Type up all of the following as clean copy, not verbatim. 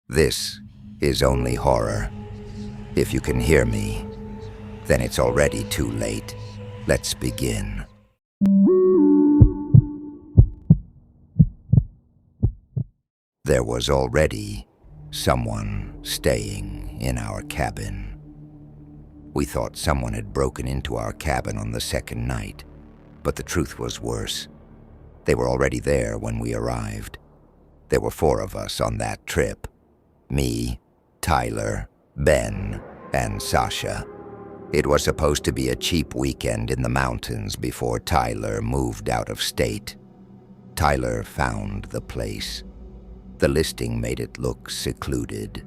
This is Only Horror. If you can hear me, then it's already too late. Let's begin. There was already someone staying in our cabin. We thought someone had broken into our cabin on the second night, but the truth was worse. They were already there when we arrived. There were 4 of us on that trip. Me, Tyler, Ben, and Sasha. It was supposed to be a cheap weekend in the mountains before Tyler moved out of state. Tyler found the place. The listing made it look secluded.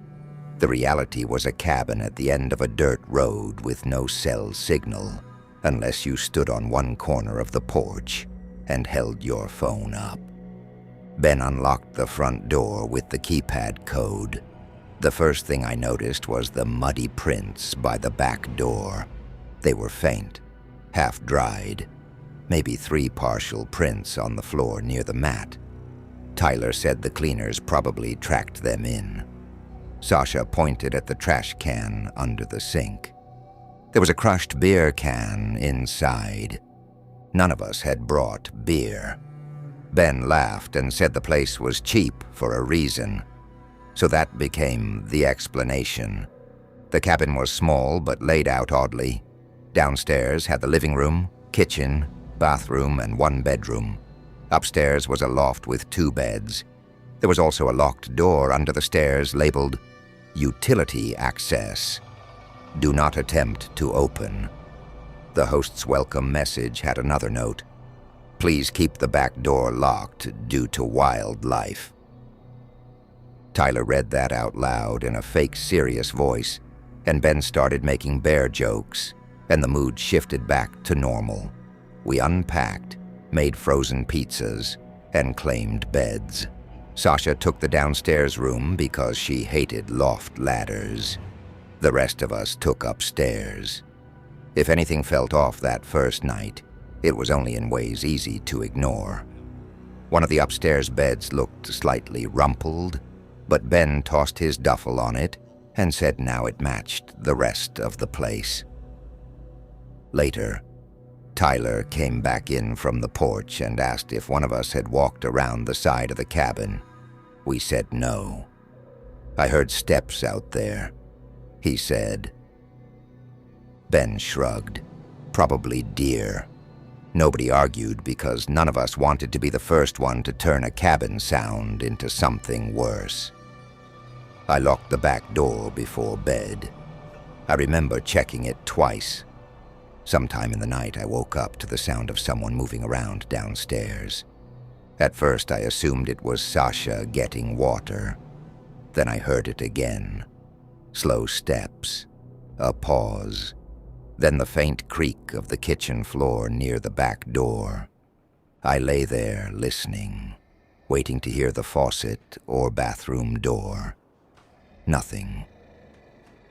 The reality was a cabin at the end of a dirt road with no cell signal, unless you stood on one corner of the porch and held your phone up. Ben unlocked the front door with the keypad code. The first thing I noticed was the muddy prints by the back door. They were faint, half-dried, maybe 3 partial prints on the floor near the mat. Tyler said the cleaners probably tracked them in. Sasha pointed at the trash can under the sink. There was a crushed beer can inside. None of us had brought beer. Ben laughed and said the place was cheap for a reason. So that became the explanation. The cabin was small but laid out oddly. Downstairs had the living room, kitchen, bathroom, and 1 bedroom. Upstairs was a loft with 2 beds. There was also a locked door under the stairs labeled Utility Access. Do not attempt to open. The host's welcome message had another note. Please keep the back door locked due to wildlife. Tyler read that out loud in a fake serious voice, and Ben started making bear jokes, and the mood shifted back to normal. We unpacked, made frozen pizzas, and claimed beds. Sasha took the downstairs room because she hated loft ladders. The rest of us took upstairs. If anything felt off that first night, it was only in ways easy to ignore. One of the upstairs beds looked slightly rumpled, but Ben tossed his duffel on it and said now it matched the rest of the place. Later, Tyler came back in from the porch and asked if one of us had walked around the side of the cabin. We said no. I heard steps out there, he said. Ben shrugged. Probably deer. Nobody argued because none of us wanted to be the first one to turn a cabin sound into something worse. I locked the back door before bed. I remember checking it twice. Sometime in the night, I woke up to the sound of someone moving around downstairs. At first, I assumed it was Sasha getting water. Then I heard it again. Slow steps, a pause, then the faint creak of the kitchen floor near the back door. I lay there listening, waiting to hear the faucet or bathroom door. Nothing.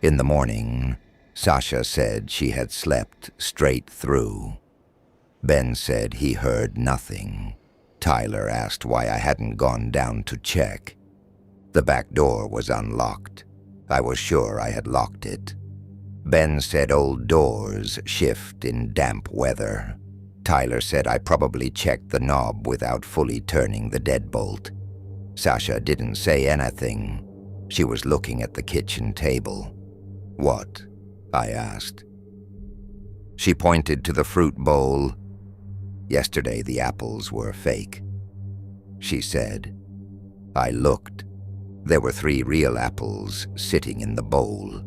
In the morning, Sasha said she had slept straight through. Ben said he heard nothing. Tyler asked why I hadn't gone down to check. The back door was unlocked. I was sure I had locked it. Ben said old doors shift in damp weather. Tyler said I probably checked the knob without fully turning the deadbolt. Sasha didn't say anything. She was looking at the kitchen table. What? I asked. She pointed to the fruit bowl. Yesterday the apples were fake, she said. I looked. There were 3 real apples sitting in the bowl.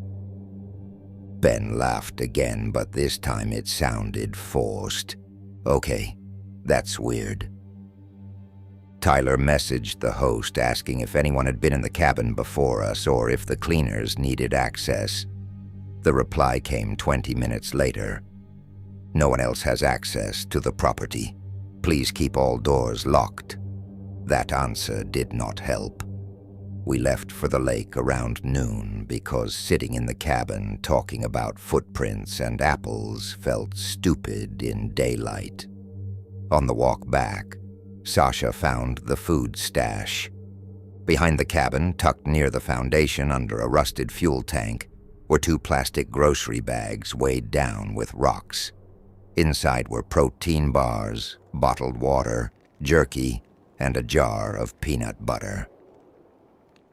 Ben laughed again, but this time it sounded forced. Okay, that's weird. Tyler messaged the host asking if anyone had been in the cabin before us or if the cleaners needed access. The reply came 20 minutes later. No one else has access to the property. Please keep all doors locked. That answer did not help. We left for the lake around noon because sitting in the cabin talking about footprints and apples felt stupid in daylight. On the walk back, Sasha found the food stash. Behind the cabin, tucked near the foundation under a rusted fuel tank, were 2 plastic grocery bags weighed down with rocks. Inside were protein bars, bottled water, jerky, and a jar of peanut butter.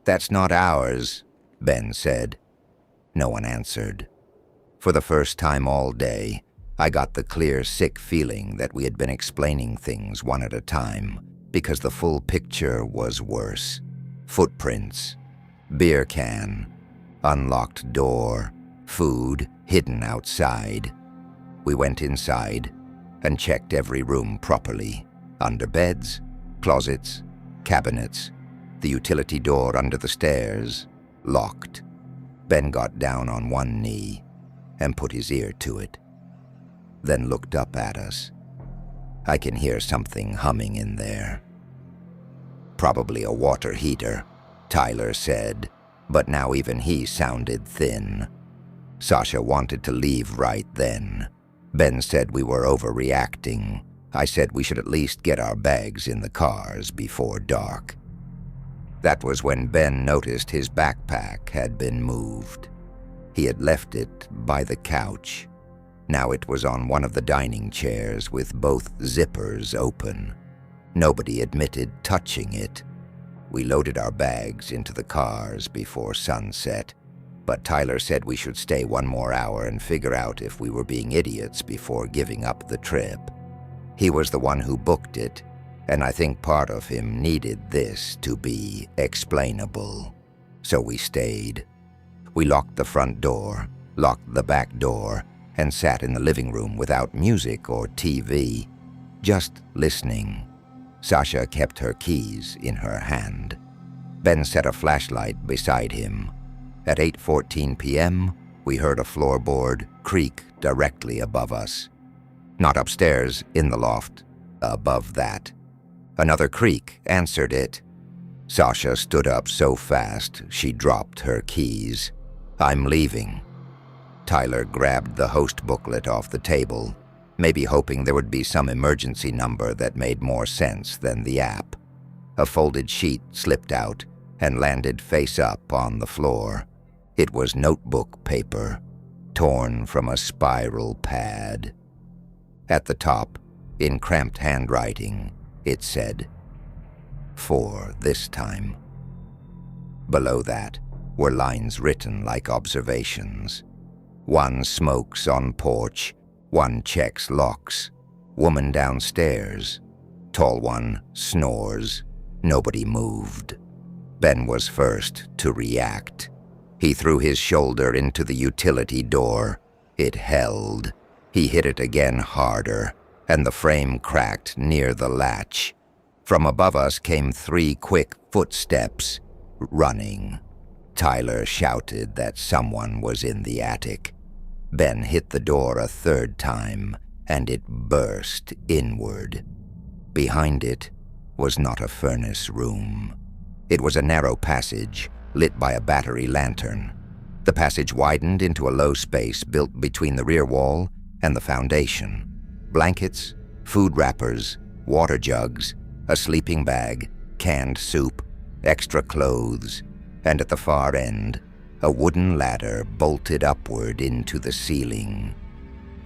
"That's not ours," Ben said. No one answered. For the first time all day, I got the clear, sick feeling that we had been explaining things one at a time, because the full picture was worse. Footprints, beer can, unlocked door, food hidden outside. We went inside and checked every room properly. Under beds, closets, cabinets, the utility door under the stairs, locked. Ben got down on one knee and put his ear to it, then looked up at us. "I can hear something humming in there." "Probably a water heater," Tyler said, but now even he sounded thin. Sasha wanted to leave right then. Ben said we were overreacting. I said we should at least get our bags in the cars before dark. That was when Ben noticed his backpack had been moved. He had left it by the couch. Now it was on one of the dining chairs with both zippers open. Nobody admitted touching it. We loaded our bags into the cars before sunset, but Tyler said we should stay 1 more hour and figure out if we were being idiots before giving up the trip. He was the one who booked it, and I think part of him needed this to be explainable. So we stayed. We locked the front door, locked the back door, and sat in the living room without music or TV, just listening. Sasha kept her keys in her hand. Ben set a flashlight beside him. At 8:14 p.m., we heard a floorboard creak directly above us. Not upstairs, in the loft, above that. Another creak answered it. Sasha stood up so fast she dropped her keys. "I'm leaving." Tyler grabbed the host booklet off the table, maybe hoping there would be some emergency number that made more sense than the app. A folded sheet slipped out and landed face up on the floor. It was notebook paper, torn from a spiral pad. At the top, in cramped handwriting, it said, "For this time." Below that were lines written like observations. "One smokes on porch, one checks locks, woman downstairs, tall one snores, nobody moved." Ben was first to react. He threw his shoulder into the utility door. It held. He hit it again harder, and the frame cracked near the latch. From above us came 3 quick footsteps, running. Tyler shouted that someone was in the attic. Ben hit the door a 3rd time, and it burst inward. Behind it was not a furnace room. It was a narrow passage, lit by a battery lantern. The passage widened into a low space built between the rear wall and the foundation. Blankets, food wrappers, water jugs, a sleeping bag, canned soup, extra clothes, and at the far end, a wooden ladder bolted upward into the ceiling.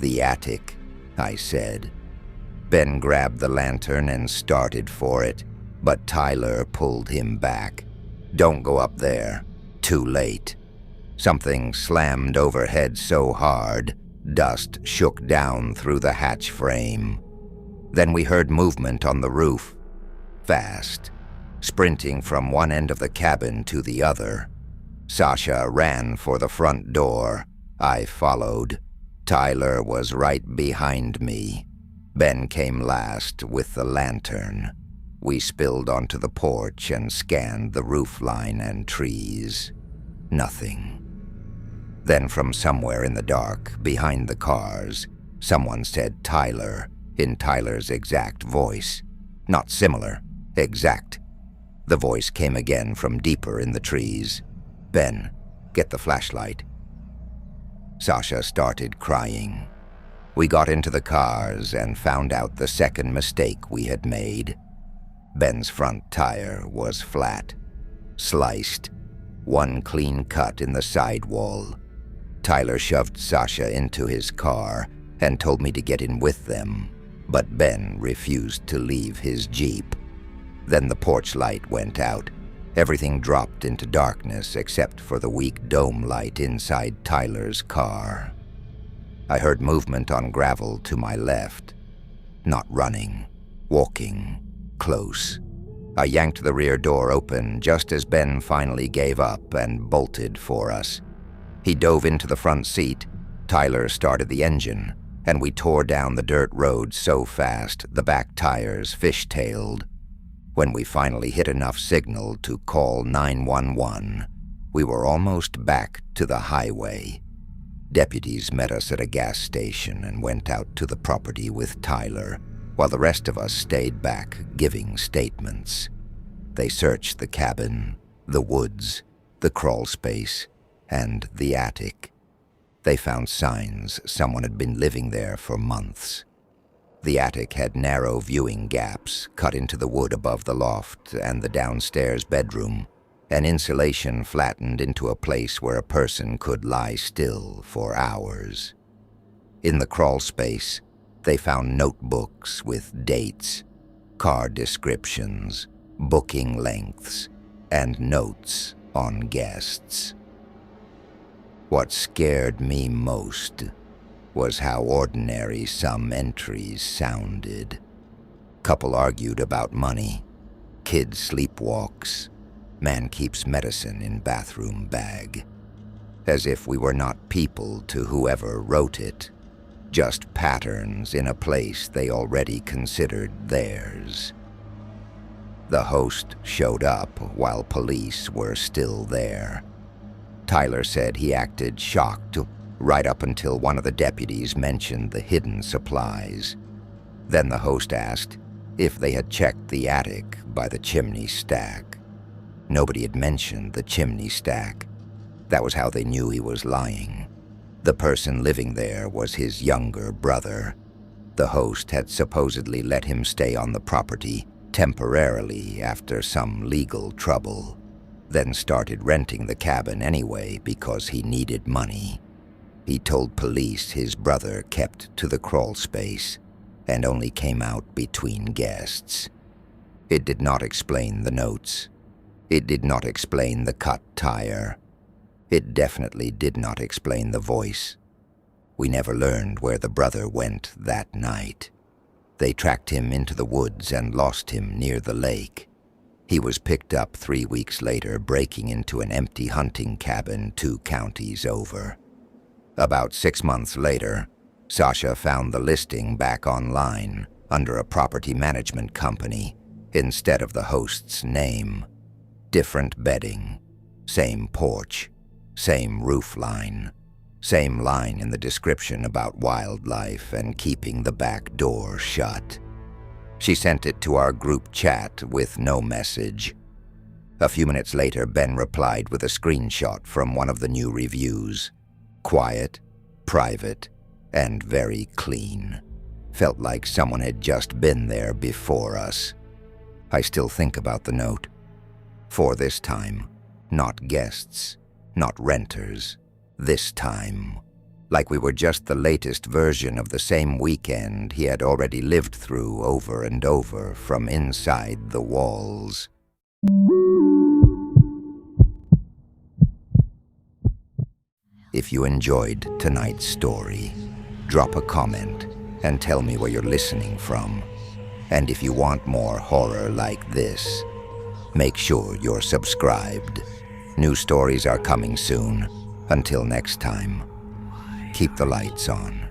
"The attic," I said. Ben grabbed the lantern and started for it, but Tyler pulled him back. "Don't go up there. Too late." Something slammed overhead so hard, dust shook down through the hatch frame. Then we heard movement on the roof. Fast, sprinting from one end of the cabin to the other. Sasha ran for the front door. I followed. Tyler was right behind me. Ben came last with the lantern. We spilled onto the porch and scanned the roofline and trees. Nothing. Then from somewhere in the dark, behind the cars, someone said Tyler, in Tyler's exact voice. Not similar, exact. The voice came again from deeper in the trees. "Ben, get the flashlight." Sasha started crying. We got into the cars and found out the second mistake we had made. Ben's front tire was flat. sliced, one clean cut in the side wall. Tyler shoved Sasha into his car and told me to get in with them, but Ben refused to leave his Jeep. Then the porch light went out. Everything dropped into darkness except for the weak dome light inside Tyler's car. I heard movement on gravel to my left. Not running, walking, close. I yanked the rear door open just as Ben finally gave up and bolted for us. He dove into the front seat. Tyler started the engine, and we tore down the dirt road so fast the back tires fishtailed. When we finally hit enough signal to call 911, we were almost back to the highway. Deputies met us at a gas station and went out to the property with Tyler, while the rest of us stayed back giving statements. They searched the cabin, the woods, the crawl space, and the attic. They found signs someone had been living there for months. The attic had narrow viewing gaps cut into the wood above the loft and the downstairs bedroom, and insulation flattened into a place where a person could lie still for hours. In the crawl space, they found notebooks with dates, car descriptions, booking lengths, and notes on guests. What scared me most was how ordinary some entries sounded. Couple argued about money, kid sleepwalks, man keeps medicine in bathroom bag. As if we were not people to whoever wrote it, just patterns in a place they already considered theirs. The host showed up while police were still there. Tyler said he acted shocked right up until one of the deputies mentioned the hidden supplies. Then the host asked if they had checked the attic by the chimney stack. Nobody had mentioned the chimney stack. That was how they knew he was lying. The person living there was his younger brother. The host had supposedly let him stay on the property temporarily after some legal trouble, then started renting the cabin anyway because he needed money. He told police his brother kept to the crawl space and only came out between guests. It did not explain the notes. It did not explain the cut tire. It definitely did not explain the voice. We never learned where the brother went that night. They tracked him into the woods and lost him near the lake. He was picked up 3 weeks later, breaking into an empty hunting cabin 2 counties over. About 6 months later, Sasha found the listing back online under a property management company instead of the host's name. Different bedding, same porch, same roof line, same line in the description about wildlife and keeping the back door shut. She sent it to our group chat with no message. A few minutes later, Ben replied with a screenshot from one of the new reviews. Quiet, private, and very clean. Felt like someone had just been there before us. I still think about the note. For this time, not guests, not renters. This time, like we were just the latest version of the same weekend he had already lived through over and over from inside the walls. If you enjoyed tonight's story, drop a comment and tell me where you're listening from. And if you want more horror like this, make sure you're subscribed. New stories are coming soon. Until next time, keep the lights on.